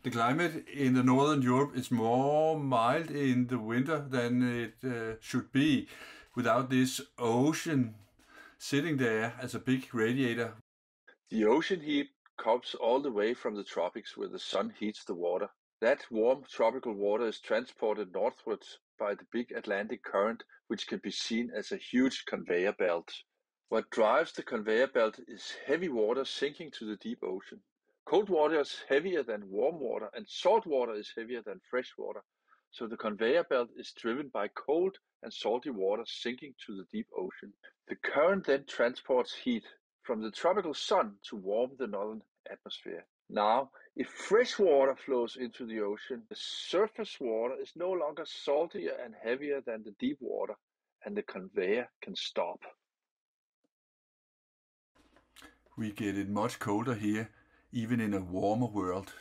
The climate in the northern Europe is more mild in the winter than it should be without this ocean sitting there as a big radiator. The ocean heat comes all the way from the tropics where the sun heats the water. That warm tropical water is transported northwards by the big Atlantic current, which can be seen as a huge conveyor belt. What drives the conveyor belt is heavy water sinking to the deep ocean. Cold water is heavier than warm water, and salt water is heavier than fresh water. So the conveyor belt is driven by cold and salty water sinking to the deep ocean. The current then transports heat from the tropical sun to warm the northern atmosphere. Now, if fresh water flows into the ocean, the surface water is no longer saltier and heavier than the deep water, and the conveyor can stop. We get it much colder here, even in a warmer world.